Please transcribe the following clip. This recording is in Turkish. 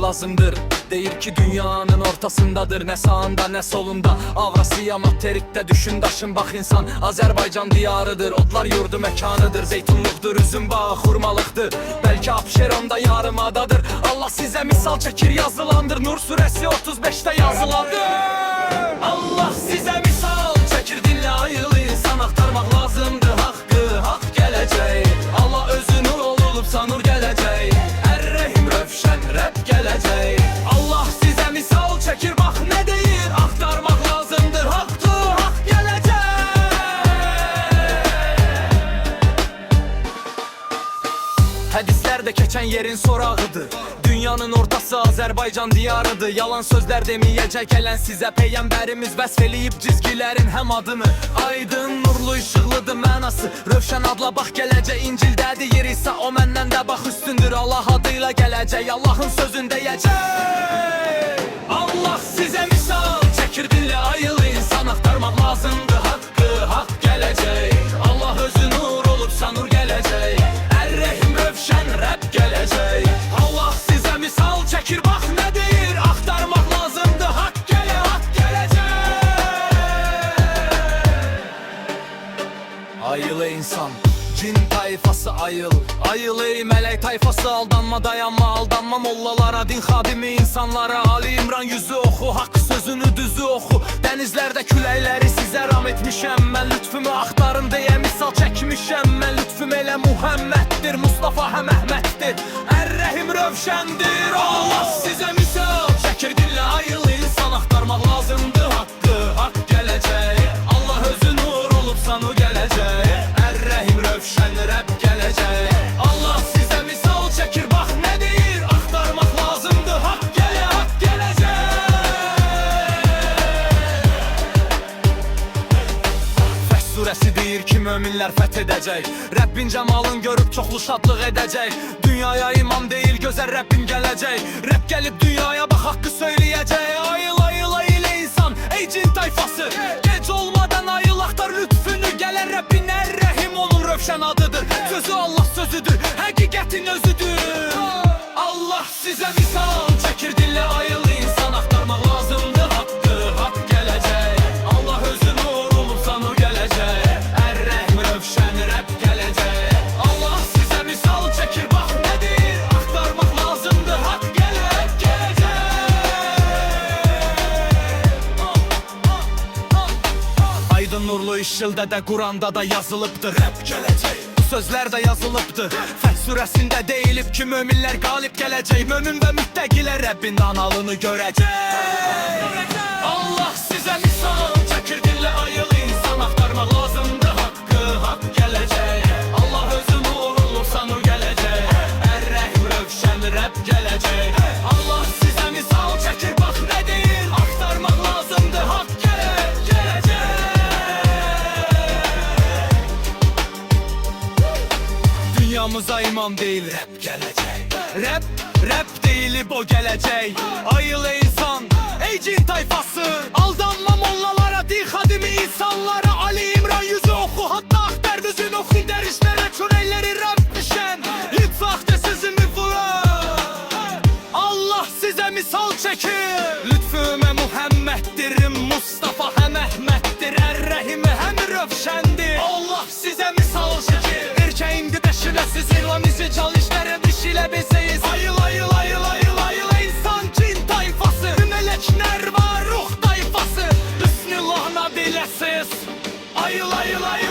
lazımdır. Deyir ki dünyanın ortasındadır, ne sağında ne solunda. Avrasiya materikte düşün daşın bak insan. Azerbaycan diyarıdır, otlar yurdu mekanıdır. Zeytunluqdur, üzüm bağı, xurmalıqdır. Belki Abşeronda yarımadadır. Allah size misal çekir yazılandır. Nur suresi 35'te yazılandır. Allah size misal çekir, dinle ayıl insan. Aktarmak lazımdır hakkı, hak gelecek. Allah özü nur olup sanur gelecek. Errehim rövşen rap gelecek. Allah size misal çekir, bak ne deyir. Aktarmak lazımdır hakkı, hak gelecek. Hadislerde geçen yerin sorağıdır. Dünyanın ortası Azerbaycan diyarıdır. Yalan sözler demeyecek gelen size peygamberimiz vəsfəliyib cizgilerin hem adını. Aydın nurlu ışıqlıdır mənası. Rövşən adla bax gələcək. İncildə deyir İsa o məndən də bax üstündür. Allah adıyla gələcək, Allahın sözün deyəcək. Allah size misal çekir, dinle ayıl insan. Aktarmak lazımdır hakkı, hak gelecek. Allah özü nur olup sanur gelecek. Errehim rövşən rap gelecek. Allah size misal çekir, bak ne deyir. Aktarmak lazımdır hak gelecek. Ayıl insan, cin tayfası ayıl. Ayıl ey melek tayfası, aldanma dayanma aldanma. Mollalara, din xadimi insanlara Ali İmran yüzü oxu, hak sözünü düzü oxu. Denizlerde küləkləri sizə ram etmişəm. Mən lütfümü axtarın deyə misal çəkmişəm. Mən lütfüm elə Muhammeddir, Mustafa həm Əhməddir. Errehim rövşəndir. Allah sizə misal çəkir, dinlə ayıl insan. Axtarmaq lazımdır haqqı, hak gelecek. Allah özü nur olup sanur gelecek. Errehim rövşən rap gelecek. Allah size misal çekir, bak ne deyir. Aktarmak lazımdır hak gelecek. Fəth suresi deyir ki möminlər fəth edəcək. Rəbbin cəmalın görüb çoxlu şadlıq edəcək. Dünyaya imam deyil gözəl Rəbbin gələcək. Rəbb gəlib dünyaya bax haqqı söyləyəcək. Ayıl ayıl ayıl insan, ey cin tayfası. Gec olmadan ayıl, aktar lütfünü. Gələr Rəbbin Errehim, onun rövşən adıdır. Sözü Allah sözüdür, həqiqətin özüdür. Allah size misal çekir, dinle ayıl insan. Aktarmak lazımdır hakkı, hak gelecek. Allah özü nur olup sanur gelecek. Errehim rövşən rap gelecek. Allah size misal çekir, bak ne deyir. Aktarmak lazımdır hak gelecek. Aydın nurlu işildə də Quranda da yazılıbdır rap gelecek. Sözler de yazılıbdır. Fəth surəsində deyilib ki möminlər qalib gələcək. Mömin və müttəqilər Rəbbin analını görəcək. Allah size misal çəkir, dinlə ayıl insan. Aktarmaq lazımdır haqqı, hak gelecek. Allah özü nur olup sanur gelecek. Errehim rövşən rap gelecek. Allah size misal çəkir, bak ne deyir. Aktarmaq lazımdır hak gelecek. Dünyamıza imam değil rap gelecek. Rap deyilib o gelecek. Ayıl insan, ey cin tayfası. Aldanma mollalara, din xadimi insanlara. Ali İmran yüzü oxu, hatta aktar düzün oxu. Dərişlərə çörəkləri rap düşən. Hiç saxtə sözümü vurar. Allah size misal çekir. Lütfüme Muhammeddir, Mustafa hem Əhməddir. Errehimi hem rövşəndir. Allah size misal çekir. Erkeğin gıdeşine sizin lan izi çalışlara dişiyle beseyiz. Ayıl ayıl ayıl ayıl ayıl insan, cin tayfası. Melekler var ruh tayfası. Bismillah'ına dilesiz. Ayıl ayıl ayıl.